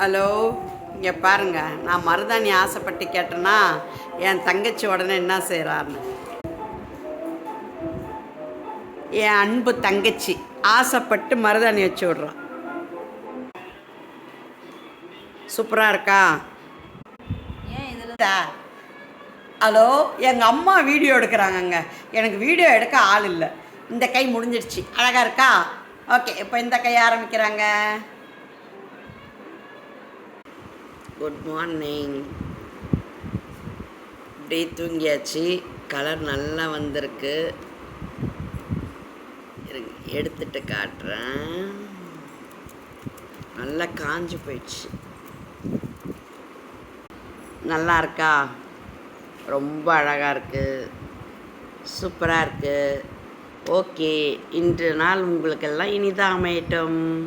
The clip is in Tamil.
ஹலோ, இங்கே பாருங்க. நான் மருதாணி ஆசைப்பட்டு கேட்டேன்னா என் தங்கச்சி உடனே என்ன செய்கிறாருன்னு. என் அன்பு தங்கச்சி ஆசைப்பட்டு மருதாணி வச்சு விட்றான். சூப்பராக இருக்கா? ஏன் இதில் ஹலோ, எங்கள் அம்மா வீடியோ எடுக்கிறாங்கங்க. எனக்கு வீடியோ எடுக்க ஆள் இல்லை. இந்த கை முடிஞ்சிடுச்சு. அழகாக இருக்கா? ஓகே, இப்போ இந்த கை ஆரம்பிக்கிறாங்க. Good morning. அப்படியே தூங்கியாச்சு. கலர் நல்லா வந்திருக்கு. எடுத்துட்டு காட்டுறேன். நல்லா காஞ்சி போயிடுச்சு. நல்லா இருக்கா? ரொம்ப அழகாக இருக்குது. சூப்பராக இருக்குது. ஓகே, இன்று நாள் உங்களுக்கெல்லாம் இனிதாக அமையட்டும்.